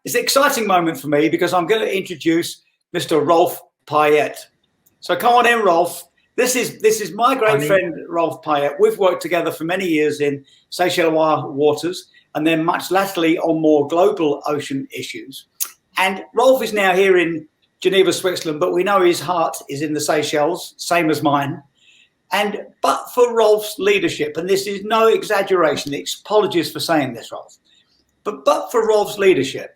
It's an exciting moment for me because I'm going to introduce Mr. Rolph Payet. So come on in, Rolph. This is my great friend, Rolph Payet. We've worked together for many years in Seychelles waters and then much latterly on more global ocean issues. And Rolph is now here in Geneva, Switzerland, but we know his heart is in the Seychelles, same as mine. But for Rolph's leadership, and this is no exaggeration, apologies for saying this, Rolph, but for Rolph's leadership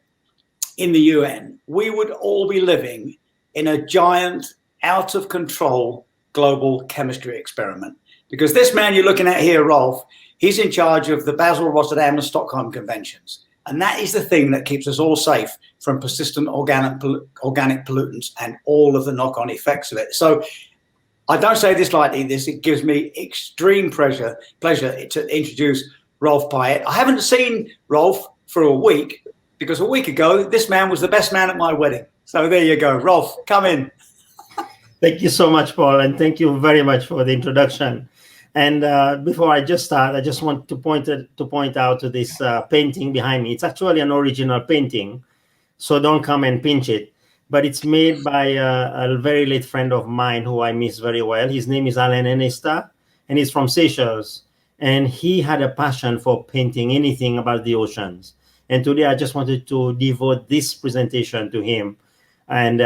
in the UN, we would all be living in a giant, out of control global chemistry experiment. Because this man you're looking at here, Rolph, he's in charge of the Basel, Rotterdam and Stockholm conventions. And that is the thing that keeps us all safe from persistent organic pollutants and all of the knock-on effects of it. So I don't say this lightly. It gives me extreme pleasure to introduce Rolph Payet. I haven't seen Rolph for a week because a week ago, this man was the best man at my wedding. So there you go. Rolph, come in. Thank you so much, Paul, and thank you very much for the introduction. And before I just start, I just want to point out to this painting behind me. It's actually an original painting, so don't come and pinch it. But it's made by a very late friend of mine who I miss very well. His name is Alain Enesta, and he's from Seychelles. And he had a passion for painting anything about the oceans. And today I just wanted to devote this presentation to him and,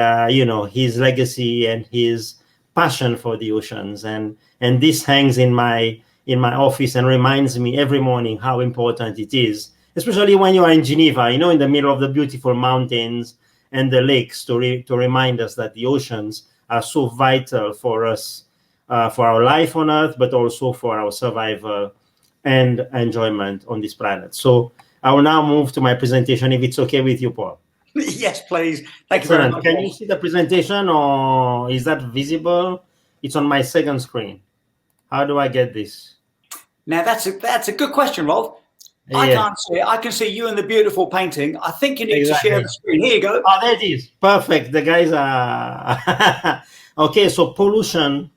his legacy and his passion for the oceans. And this hangs in my office and reminds me every morning how important it is, especially when you are in Geneva, in the middle of the beautiful mountains and the lakes, to remind us that the oceans are so vital for us, for our life on Earth, but also for our survival and enjoyment on this planet. So I will now move to my presentation, if it's okay with you, Paul. Yes, please. Thank you very much. Can you see the presentation, or is that visible? It's on my second screen. How do I get this? Now, that's a good question, Rolph. Yeah. I can't see it. I can see you and the beautiful painting. I think you need to share the screen. Here you go. Oh, there it is. Perfect. The guys are... Okay, so pollution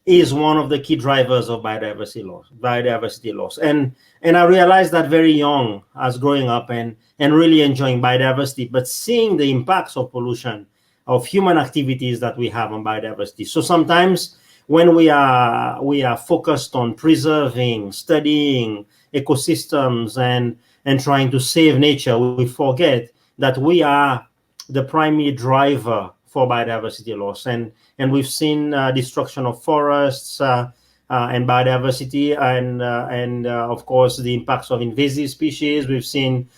is one of the key drivers of biodiversity loss. And I realized that very young as growing up and really enjoying biodiversity, but seeing the impacts of pollution, of human activities that we have on biodiversity. So sometimes when we are focused on preserving, studying ecosystems and trying to save nature, we forget that we are the primary driver for biodiversity loss. And we've seen destruction of forests and biodiversity and of course, the impacts of invasive species. We've seen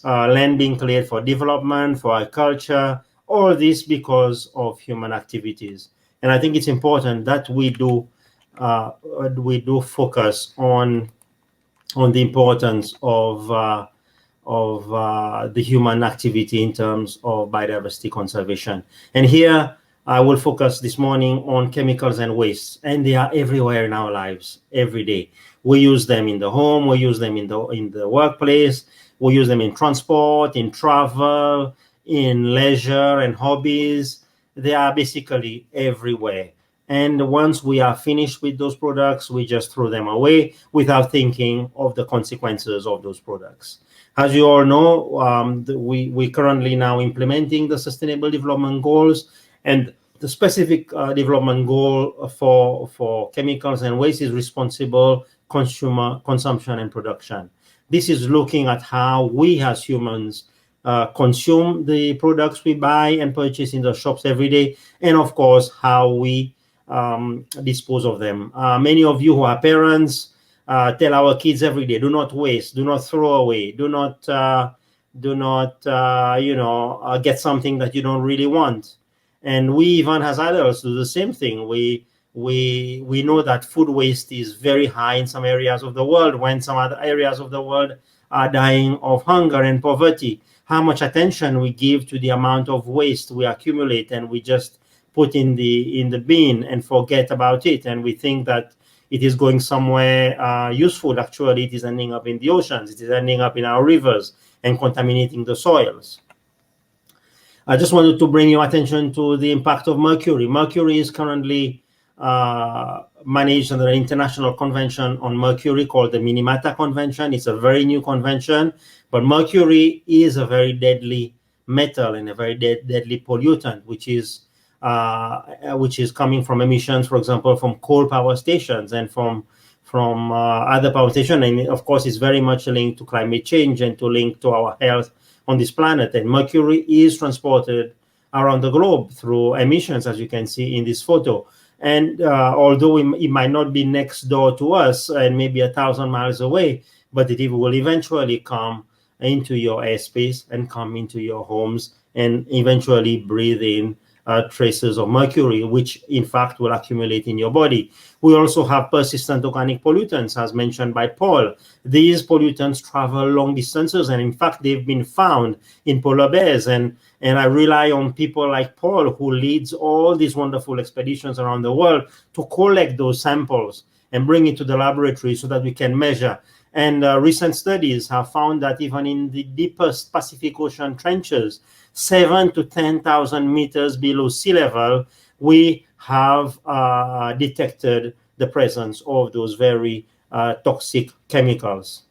land being cleared for development, for agriculture, all this because of human activities. And I think it's important that we do focus on the importance of the human activity in terms of biodiversity conservation. And here I will focus this morning on chemicals and wastes, and they are everywhere in our lives every day. We use them in the home, we use them in the workplace, we use them in transport, in travel, in leisure and hobbies. They are basically everywhere. And once we are finished with those products, we just throw them away without thinking of the consequences of those products. As you all know, we currently now implementing the Sustainable Development Goals, and the specific development goal for chemicals and waste is responsible consumption and production. This is looking at how we as humans consume the products we buy and purchase in the shops every day, and of course, how we dispose of them. Many of you who are parents tell our kids every day, do not waste, do not throw away, do not get something that you don't really want. And we even as adults do the same thing. We know that food waste is very high in some areas of the world, when some other areas of the world are dying of hunger and poverty. How much attention we give to the amount of waste we accumulate and we just put in the bin and forget about it, and we think that it is going somewhere useful. Actually, it is ending up in the oceans, it is ending up in our rivers and contaminating the soils. I just wanted to bring your attention to the impact of mercury. Mercury is currently managed under an international convention on mercury called the Minamata Convention. It's a very new convention, but mercury is a very deadly metal and a very deadly pollutant, which is coming from emissions, for example, from coal power stations and from other power stations. And of course, it's very much linked to climate change and to link to our health on this planet. And mercury is transported around the globe through emissions, as you can see in this photo. And although it might not be next door to us and maybe 1,000 miles away, but it will eventually come into your airspace and come into your homes and eventually breathe in traces of mercury, which in fact will accumulate in your body. We also have persistent organic pollutants, as mentioned by Paul. These pollutants travel long distances, and in fact, they've been found in polar bears. And I rely on people like Paul, who leads all these wonderful expeditions around the world, to collect those samples and bring it to the laboratory so that we can measure. And recent studies have found that even in the deepest Pacific Ocean trenches, 7,000 to 10,000 meters below sea level, we have detected the presence of those very toxic chemicals.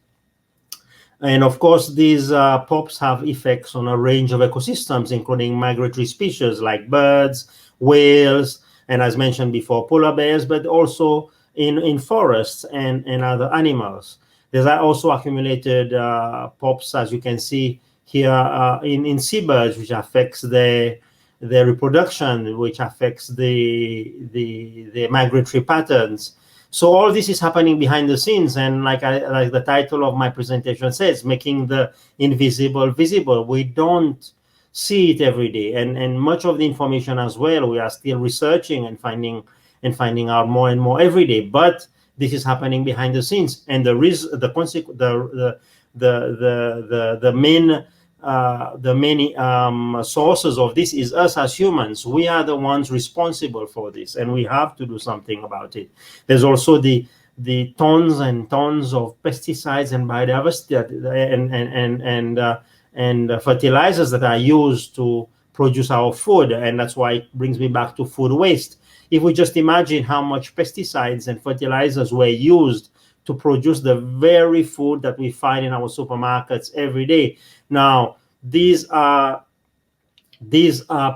And of course, these POPs have effects on a range of ecosystems, including migratory species like birds, whales, and as mentioned before, polar bears, but also in forests and other animals. There's also accumulated POPs, as you can see here, in seabirds, which affects their reproduction, which affects the migratory patterns. So all this is happening behind the scenes, and like the title of my presentation says, making the invisible visible. We don't see it every day, and much of the information as well, we are still researching and finding out more and more every day. But this is happening behind the scenes, and the main sources of this is us as humans. We are the ones responsible for this, and we have to do something about it. There's also the tons and tons of pesticides and biodiversity and fertilizers that are used to produce our food, and that's why it brings me back to food waste. If we just imagine how much pesticides and fertilizers were used to produce the very food that we find in our supermarkets every day. Now, these are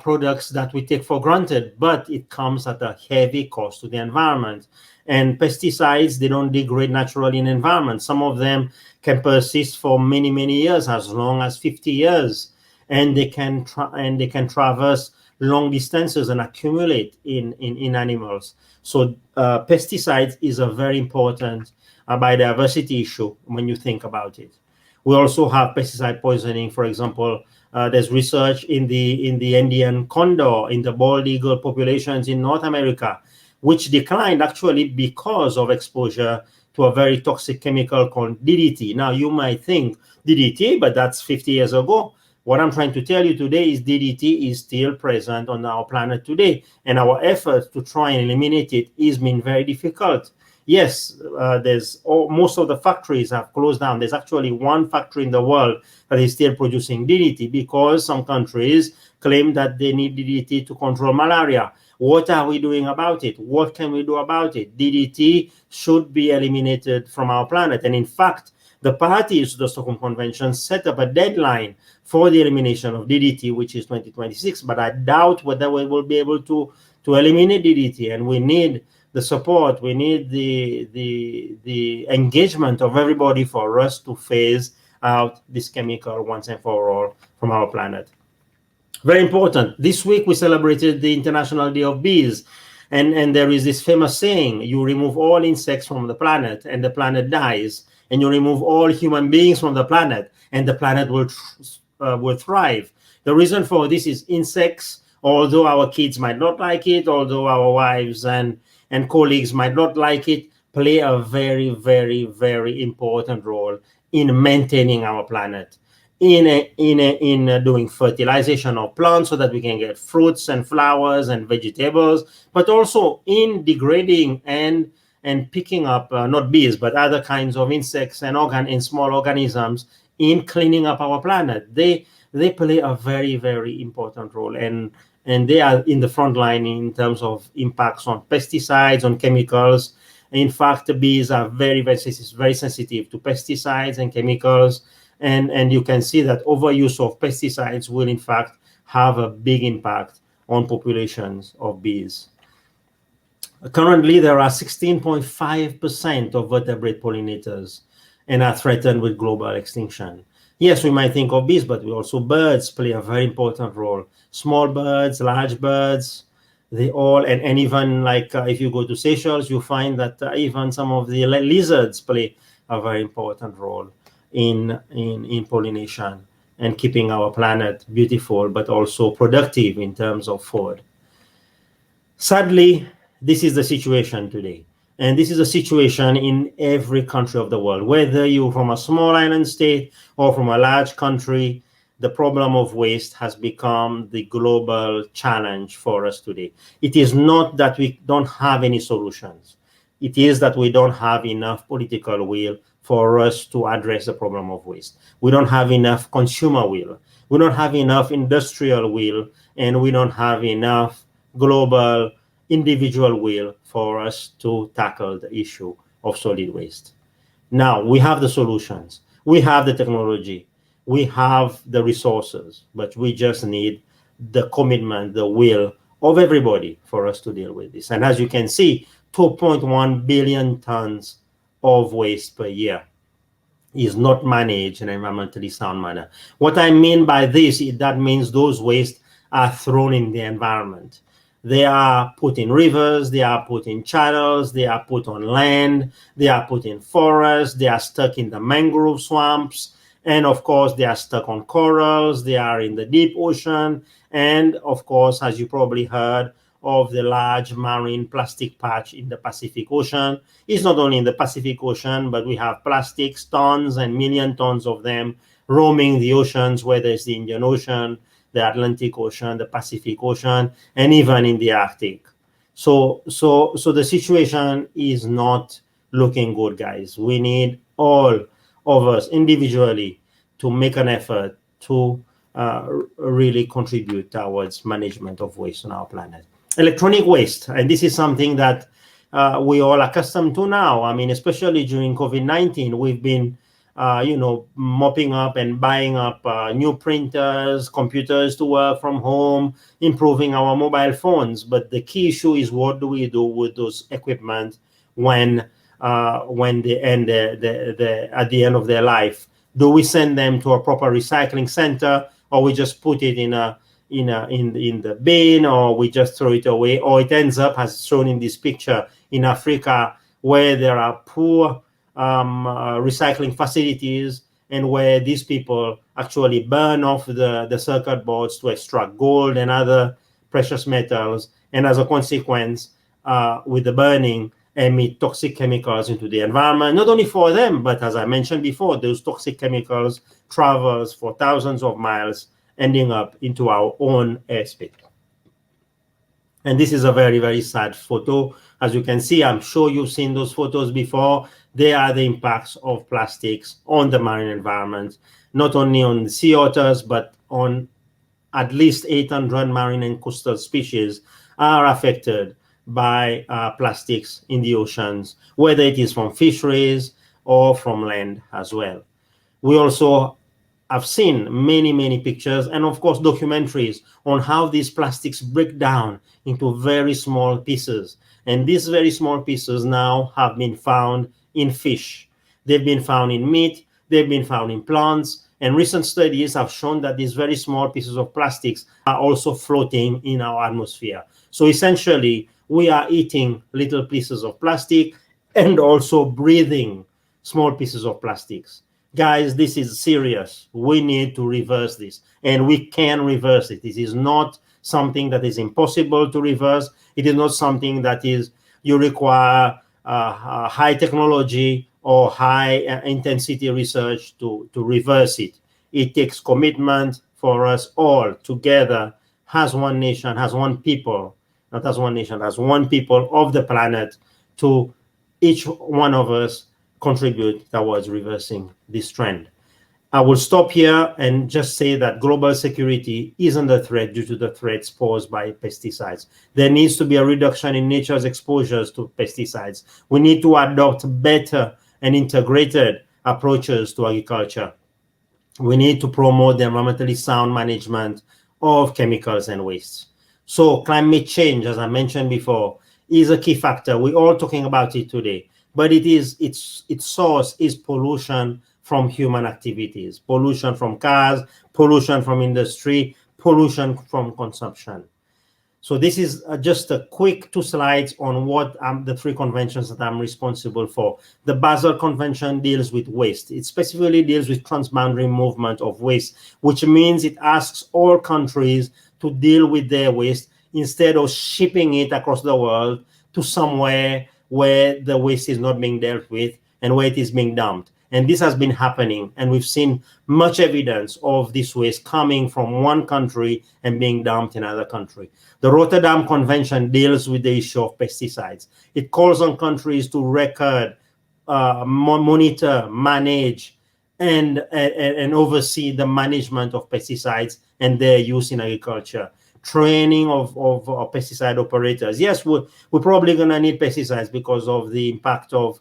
products that we take for granted, but it comes at a heavy cost to the environment. And pesticides, they don't degrade naturally in the environment. Some of them can persist for many, many years, as long as 50 years. And they can traverse long distances and accumulate in animals. So pesticides is a very important biodiversity issue when you think about it. We also have pesticide poisoning. For example, there's research in the Andean condor, in the bald eagle populations in North America, which declined actually because of exposure to a very toxic chemical called DDT. Now, you might think DDT, but that's 50 years ago. What I'm trying to tell you today is DDT is still present on our planet today, and our efforts to try and eliminate it is been very difficult. Yes, most of the factories have closed down. There's actually one factory in the world that is still producing DDT because some countries claim that they need DDT to control malaria. What are we doing about it? What can we do about it? DDT should be eliminated from our planet. And in fact, the parties to the Stockholm Convention set up a deadline for the elimination of DDT, which is 2026. But I doubt whether we will be able to eliminate DDT. And we need the support, we need the engagement of everybody for us to phase out this chemical once and for all from our planet. Very important. This week we celebrated the International Day of Bees. And there is this famous saying, you remove all insects from the planet and the planet dies. And you remove all human beings from the planet and the planet will thrive. The reason for this is insects, although our kids might not like it, although our wives and colleagues might not like it, play a very, very, very important role in maintaining our planet, in doing fertilization of plants so that we can get fruits and flowers and vegetables, but also in degrading and picking up not bees but other kinds of insects and small organisms in cleaning up our planet. They play a very, very important role, and they are in the front line in terms of impacts on pesticides, on chemicals. In fact, the bees are very, very sensitive to pesticides and chemicals. And you can see that overuse of pesticides will in fact have a big impact on populations of bees. Currently, there are 16.5% of vertebrate pollinators and are threatened with global extinction. Yes, we might think of bees, but we also birds play a very important role. Small birds, large birds, they all, and even like if you go to Seychelles, you find that even some of the lizards play a very important role in pollination and keeping our planet beautiful, but also productive in terms of food. Sadly, this is the situation today. And this is a situation in every country of the world. Whether you're from a small island state or from a large country, the problem of waste has become the global challenge for us today. It is not that we don't have any solutions. It is that we don't have enough political will for us to address the problem of waste. We don't have enough consumer will. We don't have enough industrial will, and we don't have enough global individual will for us to tackle the issue of solid waste. Now, we have the solutions, we have the technology, we have the resources, but we just need the commitment, the will of everybody for us to deal with this. And as you can see, 2.1 billion tons of waste per year is not managed in an environmentally sound manner. What I mean by this is that means those wastes are thrown in the environment. They are put in rivers, they are put in channels, they are put on land, they are put in forests, they are stuck in the mangrove swamps, and of course they are stuck on corals, they are in the deep ocean, and of course, as you probably heard of the large marine plastic patch in the Pacific Ocean. It's not only in the Pacific Ocean, but we have plastics, tons and million tons of them roaming the oceans, whether it's the Indian Ocean, the Atlantic Ocean, the Pacific Ocean, and even in the Arctic. So the situation is not looking good, guys. We need all of us individually to make an effort to really contribute towards management of waste on our planet. Electronic waste, and this is something that we all accustomed to now. I mean, especially during COVID-19, we've been mopping up and buying up new printers, computers to work from home, improving our mobile phones. But the key issue is, what do we do with those equipment when they end at the end of their life? Do we send them to a proper recycling center, or we just put it in the bin, or we just throw it away, or it ends up, as shown in this picture, in Africa, where there are poor recycling facilities, and where these people actually burn off the circuit boards to extract gold and other precious metals, and as a consequence, with the burning, emit toxic chemicals into the environment, not only for them, but as I mentioned before, those toxic chemicals travels for thousands of miles, ending up into our own airspace. And this is a very, very sad photo. As you can see, I'm sure you've seen those photos before. They are the impacts of plastics on the marine environment, not only on the sea otters, but on at least 800 marine and coastal species are affected by plastics in the oceans, whether it is from fisheries or from land as well. We also have seen many, many pictures and of course documentaries on how these plastics break down into very small pieces. And these very small pieces now have been found in fish. They've been found in meat, they've been found in plants, and recent studies have shown that these very small pieces of plastics are also floating in our atmosphere. So essentially, we are eating little pieces of plastic and also breathing small pieces of plastics. Guys, this is serious. We need to reverse this, and we can reverse it. This is not something that is impossible to reverse. It is not something that you require high technology or high intensity research to reverse it. It takes commitment for us all together as one nation, as one people, not as one nation, as one people of the planet, to each one of us contribute towards reversing this trend. I will stop here and just say that global security is under threat due to the threats posed by pesticides. There needs to be a reduction in nature's exposures to pesticides. We need to adopt better and integrated approaches to agriculture. we need to promote the environmentally sound management of chemicals and wastes. So climate change, as I mentioned before, is a key factor. We're all talking about it today, but its source is pollution from human activities, pollution from cars, pollution from industry, pollution from consumption. So this is just a quick 2 slides on what the 3 conventions that I'm responsible for. The Basel Convention deals with waste. It specifically deals with transboundary movement of waste, which means it asks all countries to deal with their waste instead of shipping it across the world to somewhere where the waste is not being dealt with and where it is being dumped. And this has been happening, and we've seen much evidence of this waste coming from one country and being dumped in another country. The Rotterdam Convention deals with the issue of pesticides. It calls on countries to record, monitor, manage, and oversee the management of pesticides and their use in agriculture. Training of pesticide operators. Yes, we're probably going to need pesticides because of the impact of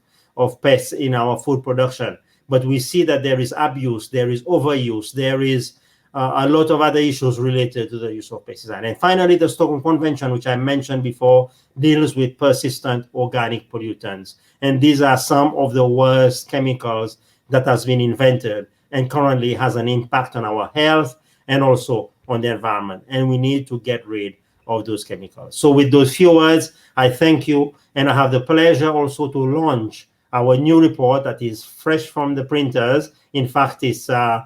pests in our food production. But we see that there is abuse, there is overuse, there is a lot of other issues related to the use of pesticides. And finally, the Stockholm Convention, which I mentioned before, deals with persistent organic pollutants. And these are some of the worst chemicals that has been invented and currently has an impact on our health and also on the environment. And we need to get rid of those chemicals. So with those few words, I thank you. And I have the pleasure also to launch our new report that is fresh from the printers. In fact, it's 1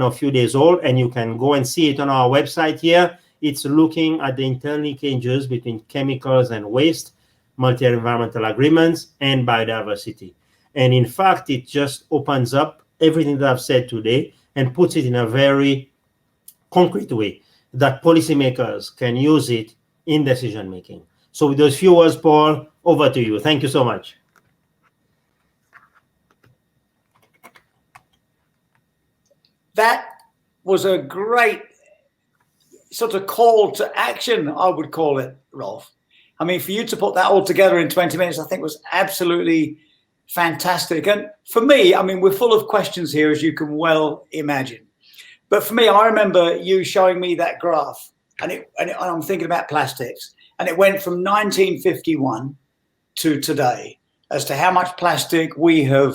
or few days old, and you can go and see it on our website here. It's looking at the interlinkages between chemicals and waste, multi-environmental agreements, and biodiversity. And in fact, it just opens up everything that I've said today and puts it in a very concrete way that policymakers can use it in decision making. So with those few words, Paul, over to you. Thank you so much. That was a great sort of call to action, I would call it, Rolph. I mean, for you to put that all together in 20 minutes, I think was absolutely fantastic. And for me, I mean, we're full of questions here, as you can well imagine. But for me, I remember you showing me that graph, and I'm thinking about plastics, and it went from 1951 to today as to how much plastic we have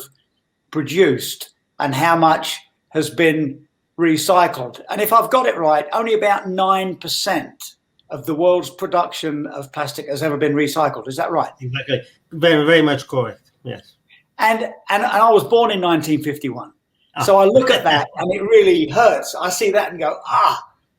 produced and how much has been recycled. And if I've got it right, only about 9% of the world's production of plastic has ever been recycled. Is that right? Exactly. Very, very much correct. Yes. And I was born in 1951. So I look at that and it really hurts. I see that and go,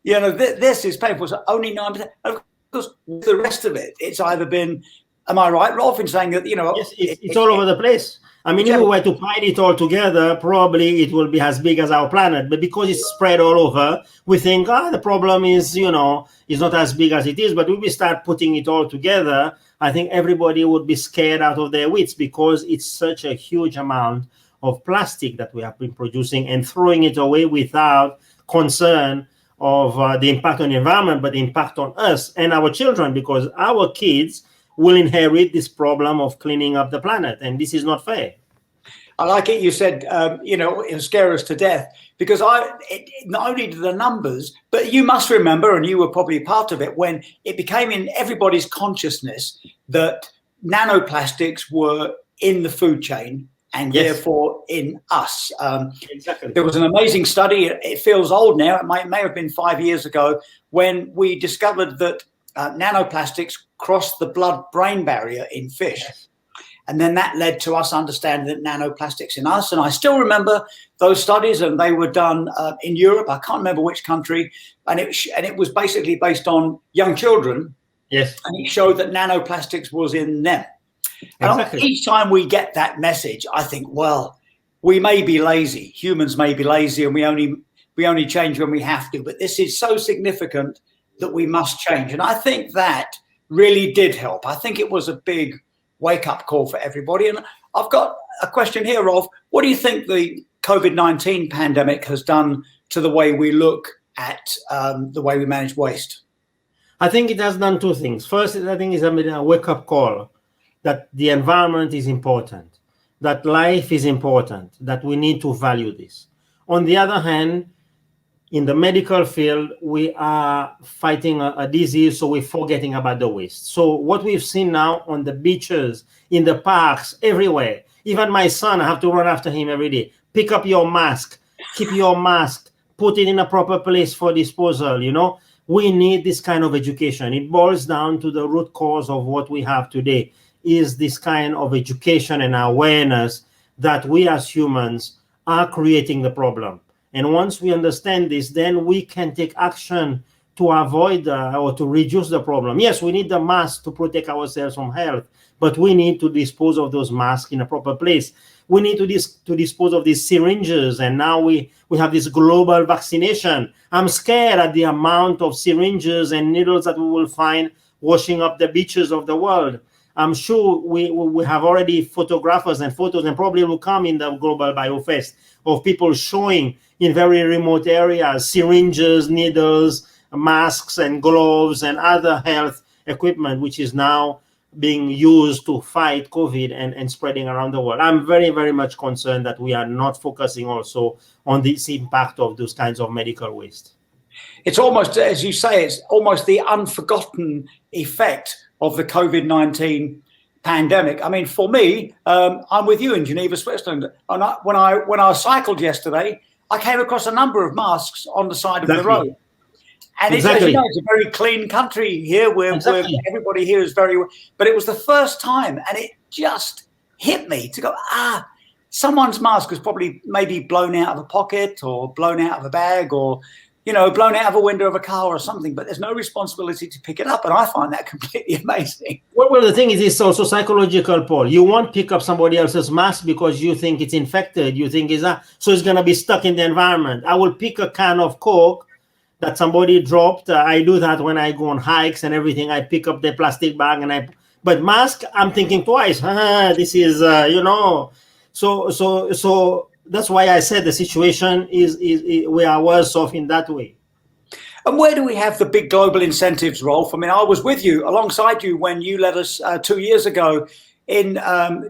this is painful. So only 9%. Of course, the rest of it, it's either been, am I right, Rolph, in saying that, yes, it's all over the place. I mean, if we were to pile it all together, probably it will be as big as our planet. But because it's spread all over, we think, the problem is, is not as big as it is. But when we start putting it all together, I think everybody would be scared out of their wits because it's such a huge amount of plastic that we have been producing and throwing it away without concern of the impact on the environment, but the impact on us and our children, because our kids will inherit this problem of cleaning up the planet, and this is not fair. I like it. You said, it'll scare us to death, because not only the numbers, but you must remember, and you were probably part of it, when it became in everybody's consciousness that nanoplastics were in the food chain and therefore in us. Exactly. There was an amazing study. It feels old now. It may have been 5 years ago, when we discovered that nanoplastics cross the blood-brain barrier in fish. Yes. And then that led to us understanding that nanoplastics in us. And I still remember those studies, and they were done in Europe. I can't remember which country. And it was basically based on young children. Yes. And it showed that nanoplastics was in them. Exactly. And each time we get that message, I think, well, we may be lazy. Humans may be lazy, and we only change when we have to. But this is so significant that we must change. And I think that really did help. I think it was a big wake-up call for everybody. And I've got a question here, Rolph. What do you think the COVID-19 pandemic has done to the way we look at the way we manage waste? I think it has done two things. First, I think it's a wake-up call that the environment is important, that life is important, that we need to value this. On the other hand, in the medical field, we are fighting a disease, so we're forgetting about the waste. So what we've seen now on the beaches, in the parks, everywhere, even my son, I have to run after him every day. Pick up your mask, keep your mask, put it in a proper place for disposal, you know. We need this kind of education. It boils down to the root cause of what we have today, is this kind of education and awareness that we as humans are creating the problem. And once we understand this, then we can take action to avoid or to reduce the problem. Yes, we need the mask to protect ourselves from health, but we need to dispose of those masks in a proper place. We need to dispose of these syringes, and now we have this global vaccination. I'm scared at the amount of syringes and needles that we will find washing up the beaches of the world. I'm sure we have already photographers and photos, and probably will come in the Global BioFest, of people showing in very remote areas syringes, needles, masks and gloves and other health equipment, which is now being used to fight COVID and spreading around the world. I'm very, very much concerned that we are not focusing also on this impact of those kinds of medical waste. It's almost, as you say, it's almost the unforgotten effect of the COVID-19 pandemic. I mean, for me, I'm with you in Geneva, Switzerland. And when I cycled yesterday, I came across a number of masks on the side of the road. And it's, as you know, it's a very clean country here where everybody here is very, but it was the first time, and it just hit me to go, someone's mask was probably maybe blown out of a pocket or blown out of a bag or, you know, blown out of a window of a car or something, but there's no responsibility to pick it up. And I find that completely amazing. Well, the thing is, it's also psychological, Paul. You won't pick up somebody else's mask because you think it's infected. You think so it's going to be stuck in the environment. I will pick a can of Coke that somebody dropped. I do that when I go on hikes and everything. I pick up the plastic bag but mask, I'm thinking twice. This is, you know, so that's why I said the situation is we are worse off in that way. And where do we have the big global incentives, Rolph? I mean, I was with you, alongside you, when you led us 2 years ago in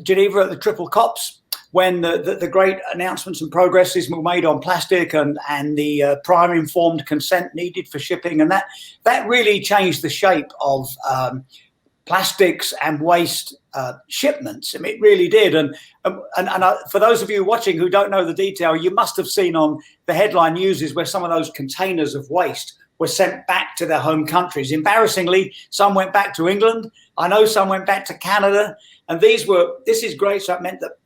Geneva at the Triple COPs, when the great announcements and progresses were made on plastic and the prior informed consent needed for shipping. And that really changed the shape of plastics and waste shipments. I mean, it really did. And for those of you watching who don't know the detail, you must have seen on the headline news where some of those containers of waste were sent back to their home countries. Embarrassingly, some went back to England. I know some went back to Canada. And this is great. So it meant that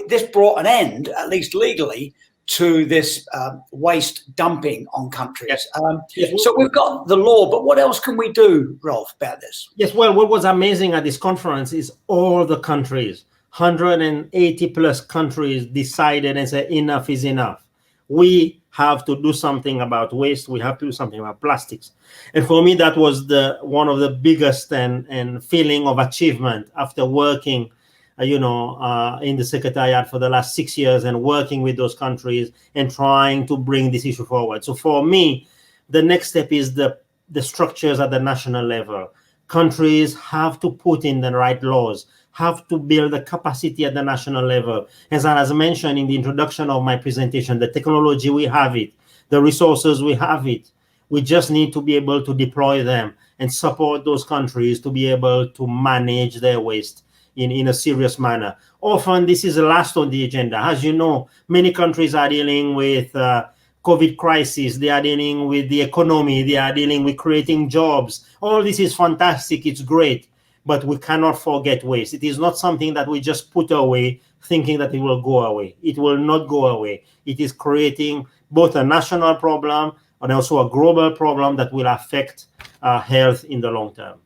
this brought an end, at least legally, to this waste dumping on countries. Yes. So we've got the law, but what else can we do, Rolph, about this? Yes, well, what was amazing at this conference is all the countries, 180 plus countries decided and said enough is enough. We have to do something about waste. We have to do something about plastics. And for me, that was one of the biggest and feeling of achievement after working in the Secretariat for the last 6 years and working with those countries and trying to bring this issue forward. So for me, the next step is the structures at the national level. Countries have to put in the right laws, have to build the capacity at the national level. As I mentioned in the introduction of my presentation, the technology, we have it. The resources, we have it. We just need to be able to deploy them and support those countries to be able to manage their waste in a serious manner. Often this is the last on the agenda. As you know, many countries are dealing with COVID crisis. They are dealing with the economy. They are dealing with creating jobs. All this is fantastic. It's great. But we cannot forget waste. It is not something that we just put away thinking that it will go away. It will not go away. It is creating both a national problem and also a global problem that will affect health in the long term.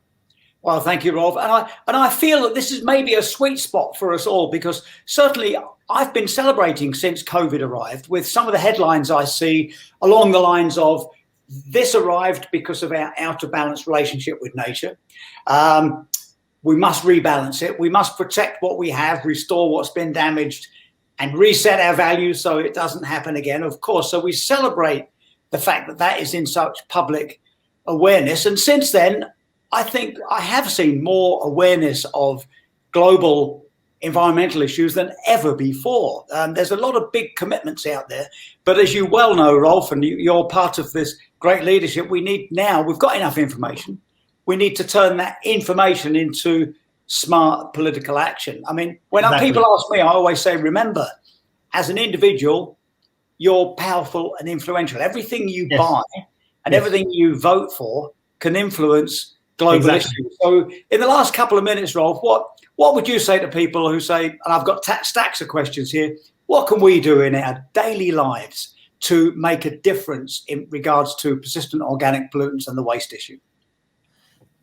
Well, thank you, Rolph. And I feel that this is maybe a sweet spot for us all, because certainly I've been celebrating since COVID arrived with some of the headlines I see along the lines of this arrived because of our out of balance relationship with nature. We must rebalance it. We must protect what we have, restore what's been damaged, and reset our values so it doesn't happen again, of course. So we celebrate the fact that that is in such public awareness. And since then, I think I have seen more awareness of global environmental issues than ever before. There's a lot of big commitments out there. But as you well know, Rolph, and you're part of this great leadership, we've got enough information. We need to turn that information into smart political action. I mean, when people ask me, I always say, remember, as an individual, you're powerful and influential. Everything you buy and everything you vote for can influence global issues. So in the last couple of minutes, Rolph, what would you say to people who say, and I've got stacks of questions here, what can we do in our daily lives to make a difference in regards to persistent organic pollutants and the waste issue?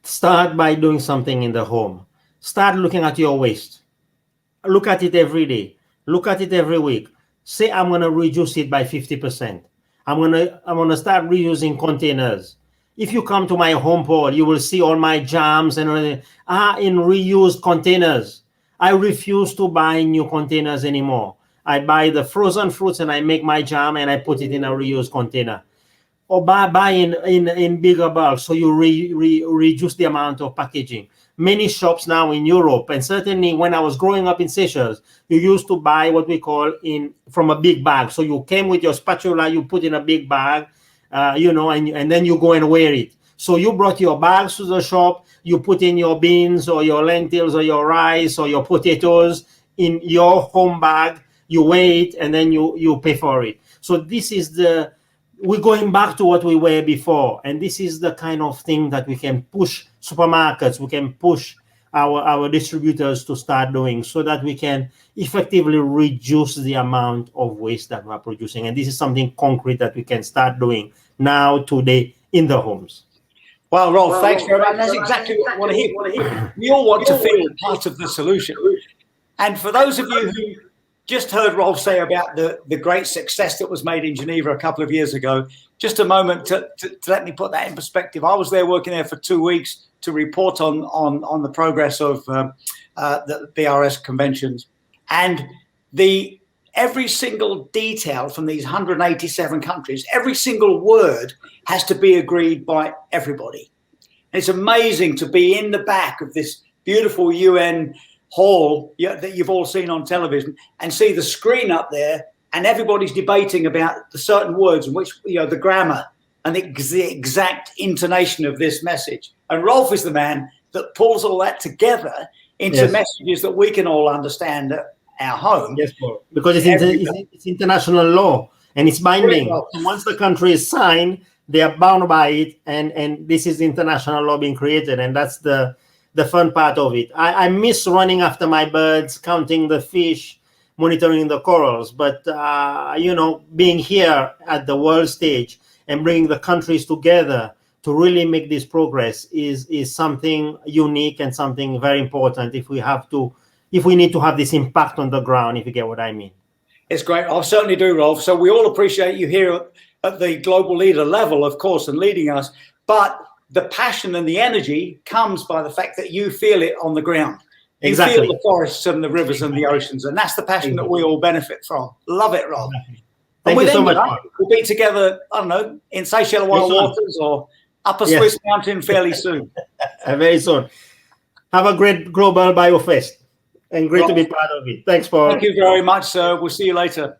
Start by doing something in the home. Start looking at your waste. Look at it every day. Look at it every week. Say, I'm going to reduce it by 50%. I'm going to start reusing containers. If you come to my home port, you will see all my jams and everything are in reused containers. I refuse to buy new containers anymore. I buy the frozen fruits and I make my jam and I put it in a reused container. Or buy in bigger bulk, so you reduce the amount of packaging. Many shops now in Europe, and certainly when I was growing up in Seychelles, you used to buy what we call from a big bag. So you came with your spatula, you put in a big bag, and then you go and wear it. So you brought your bags to the shop, you put in your beans or your lentils or your rice or your potatoes in your home bag, you weigh it, and then you pay for it. So this is we're going back to what we were before, and this is the kind of thing that we can push supermarkets, we can push our distributors to start doing, so that we can effectively reduce the amount of waste that we're producing. And this is something concrete that we can start doing now, today, in the homes. Well, Rolph, thanks very much. That's exactly what I want to hear. We all want to feel part of the solution. And for those of you who just heard Rolph say about the great success that was made in Geneva a couple of years ago, just a moment to let me put that in perspective. I was there working there for 2 weeks to report on the progress of the BRS conventions. And every single detail from these 187 countries, every single word has to be agreed by everybody. And it's amazing to be in the back of this beautiful UN hall that you've all seen on television and see the screen up there, and everybody's debating about the certain words and which, the grammar and the exact intonation of this message. And Rolph is the man that pulls all that together into messages that we can all understand at our home. Yes, because it's international law and it's binding. Once the country is signed, they are bound by it, and this is international law being created, and that's the fun part of it. I miss running after my birds, counting the fish, monitoring the corals. But, being here at the world stage and bringing the countries together to really make this progress is something unique and something very important if we need to have this impact on the ground, if you get what I mean. It's great. I certainly do, Rolph. So we all appreciate you here at the global leader level, of course, and leading us. But the passion and the energy comes by the fact that you feel it on the ground. You feel the forests and the rivers and the oceans, and that's the passion that we all benefit from. Love it, Rolph. Thank you so much. We'll be together, I don't know, in Seychelles Wild Waters or Upper Swiss Mountain fairly soon. Very soon. Have a great Global BioFest, and great to be part of it. Thank you very much, sir. We'll see you later.